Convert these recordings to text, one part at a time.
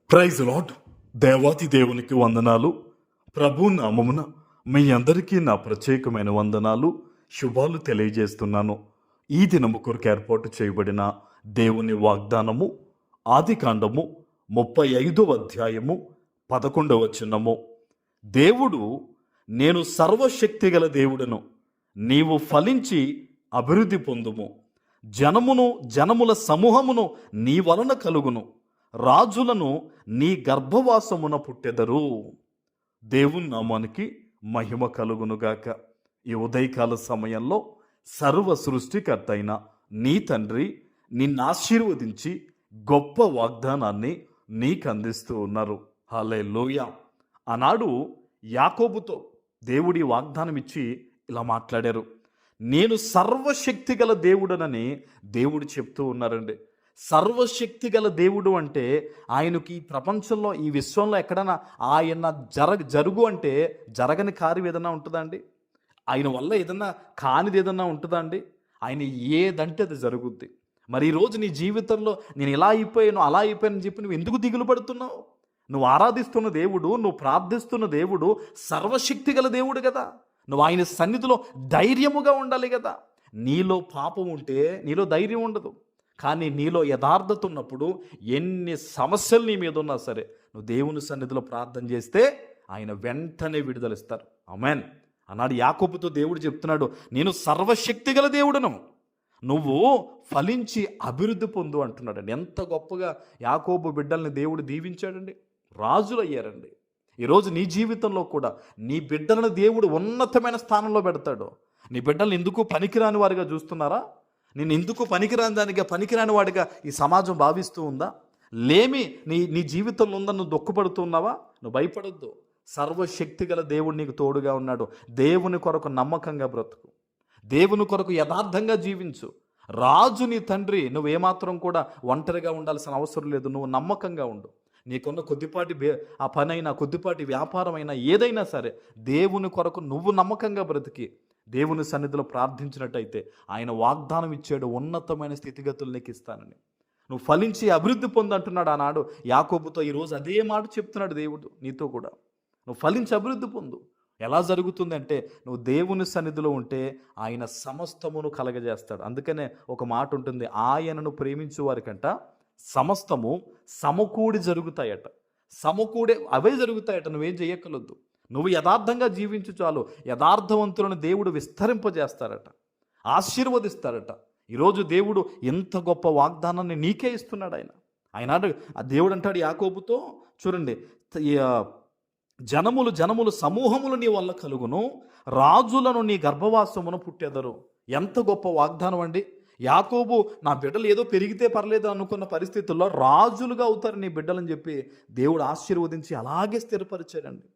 Praise lord. దేవాతి దేవునికి వందనాలు. ప్రభు నామమున మీ అందరికీ నా ప్రత్యేకమైన వందనాలు, శుభాలు తెలియజేస్తున్నాను. ఈ దినము కొరకు ఏర్పాటు చేయబడిన దేవుని వాగ్దానము ఆదికాండము 35వ అధ్యాయము 11వ వచనము. దేవుడు, నేను సర్వశక్తిగల దేవుడను, నీవు ఫలించి అభివృద్ధి పొందుము, జనముల సమూహమును నీ వలన కలుగును, రాజులను నీ గర్భవాసమున పుట్టెదరు. దేవుని నామానికి మహిమ కలుగునుగాక. ఈ ఉదయకాల సమయంలో సర్వ సృష్టికర్త అయిన నీ తండ్రి నిన్ను ఆశీర్వదించి గొప్ప వాగ్దానాన్ని నీకు అందిస్తూ ఉన్నారు. హల్లెలూయా. ఆనాడు యాకోబుతో దేవుడి వాగ్దానం ఇచ్చి ఇలా మాట్లాడారు. నేను సర్వశక్తి గల దేవుడనని దేవుడు చెప్తూ ఉన్నారండి. సర్వశక్తి గల దేవుడు అంటే ఆయనకి ఈ ప్రపంచంలో, ఈ విశ్వంలో ఎక్కడైనా ఆయన జరుగు అంటే జరగని కార్యం ఏదైనా ఉంటుందా అండి? ఆయన వల్ల ఏదన్నా కానిది ఏదన్నా ఉంటుందా అండి? ఆయన ఏదంటే అది జరుగుద్ది. మరి ఈరోజు నీ జీవితంలో నేను ఇలా అయిపోయాను, అలా అయిపోయానని చెప్పి నువ్వు ఎందుకు దిగులు పడుతున్నావు? నువ్వు ఆరాధిస్తున్న దేవుడు, నువ్వు ప్రార్థిస్తున్న దేవుడు సర్వశక్తి గల దేవుడు కదా. నువ్వు ఆయన సన్నిధిలో ధైర్యముగా ఉండాలి కదా. నీలో పాపం ఉంటే నీలో ధైర్యం ఉండదు. కానీ నీలో యథార్థత ఉన్నప్పుడు ఎన్ని సమస్యలు నీ మీద ఉన్నా సరే నువ్వు దేవుని సన్నిధిలో ప్రార్థన చేస్తే ఆయన వెంటనే విడుదలిస్తారు. ఆమేన్. అన్నాడు యాకోబుతో దేవుడు చెప్తున్నాడు, నేను సర్వశక్తి గల దేవుడును, నువ్వు ఫలించి అభివృద్ధి పొందు అంటున్నాడండి. ఎంత గొప్పగా యాకోబు బిడ్డల్ని దేవుడు దీవించాడండి. రాజులు అయ్యారండి. ఈరోజు నీ జీవితంలో కూడా నీ బిడ్డలను దేవుడు ఉన్నతమైన స్థానంలో పెడతాడు. నీ బిడ్డలను ఎందుకు పనికిరాని వారిగా చూస్తున్నారా? నేను ఎందుకు పనికిరాని వాడిగా ఈ సమాజం భావిస్తూ ఉందా? లేమి నీ జీవితంలో ఉందని నువ్వు దుఃఖపడుతున్నావా? నువ్వు భయపడొద్దు. సర్వశక్తి గల దేవుడు నీకు తోడుగా ఉన్నాడు. దేవుని కొరకు నమ్మకంగా బ్రతుకు, దేవుని కొరకు యథార్థంగా జీవించు. రాజు నీ తండ్రి. నువ్వేమాత్రం కూడా ఒంటరిగా ఉండాల్సిన అవసరం లేదు. నువ్వు నమ్మకంగా ఉండు. నీకున్న కొద్దిపాటి ఆ పనైనా, కొద్దిపాటి వ్యాపారం అయినా, ఏదైనా సరే దేవుని కొరకు నువ్వు నమ్మకంగా బ్రతికి దేవుని సన్నిధిలో ప్రార్థించినట్టయితే ఆయన వాగ్దానం ఇచ్చాడు, ఉన్నతమైన స్థితిగతులు నీకు ఇస్తానని. నువ్వు ఫలించి అభివృద్ధి పొందు అంటున్నాడు ఆనాడు యాకోబుతో. ఈరోజు అదే మాట చెప్తున్నాడు దేవుడు నీతో కూడా. నువ్వు ఫలించి అభివృద్ధి పొందు. ఎలా జరుగుతుందంటే నువ్వు దేవుని సన్నిధిలో ఉంటే ఆయన సమస్తమును కలగజేస్తాడు. అందుకనే ఒక మాట ఉంటుంది, ఆయనను ప్రేమించే వారికంట సమస్తము సమకూడి జరుగుతాయట. అవే జరుగుతాయట. నువ్వేం చేయక్కర్లేదు. నువ్వు యథార్థంగా జీవించు చాలు. యథార్థవంతులను దేవుడు విస్తరింపజేస్తారట, ఆశీర్వదిస్తారట. ఈరోజు దేవుడు ఎంత గొప్ప వాగ్దానాన్ని నీకే ఇస్తున్నాడు. ఆ దేవుడు అంటాడు యాకోబుతో, చూడండి, జనములు సమూహములు నీ వల్ల కలుగును, రాజులను నీ గర్భవాసమును పుట్టెదరు. ఎంత గొప్ప వాగ్దానం అండి. యాకోబు నా బిడ్డలు ఏదో పెరిగితే పర్లేదు అనుకున్న పరిస్థితుల్లో రాజులుగా అవుతారు నీ బిడ్డలని చెప్పి దేవుడు ఆశీర్వదించి అలాగే స్థిరపరిచాడండి.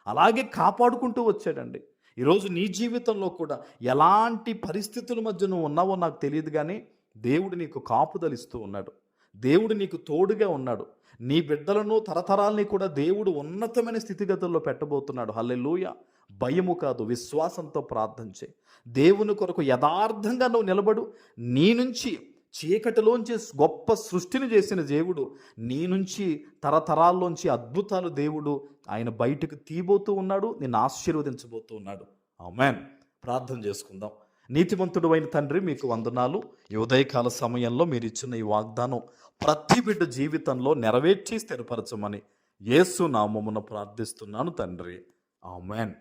అలాగే కాపాడుకుంటూ వచ్చాడండి. ఈరోజు నీ జీవితంలో కూడా ఎలాంటి పరిస్థితుల మధ్య నువ్వు ఉన్నావో నాకు తెలియదు, కానీ దేవుడు నీకు కాపుదలిస్తూ ఉన్నాడు. దేవుడు నీకు తోడుగా ఉన్నాడు. నీ బిడ్డలను, తరతరాల్ని కూడా దేవుడు ఉన్నతమైన స్థితిగతుల్లో పెట్టబోతున్నాడు. హల్లెలూయా. భయము కాదు, విశ్వాసంతో ప్రార్థన చేయి. దేవుని కొరకు యథార్థంగా నువ్వు నిలబడు. నీ నుంచి చీకటిలోంచి గొప్ప సృష్టిని చేసిన దేవుడు నీ నుంచి తరతరాల్లోంచి అద్భుతాలు దేవుడు ఆయన బయటకు తీయబోతూ ఉన్నాడు. నిన్ను ఆశీర్వదించబోతూ ఉన్నాడు. ఆమేన్. ప్రార్థన చేసుకుందాం. నీతిమంతుడు అయిన తండ్రి, మీకు వందనాలు. ఈ ఉదయకాల సమయంలో మీరు ఇచ్చిన ఈ వాగ్దానం ప్రతి బిడ్డ జీవితంలో నెరవేర్చి స్థిరపరచమని యేసు నామమున ప్రార్థిస్తున్నాను తండ్రి. ఆమేన్.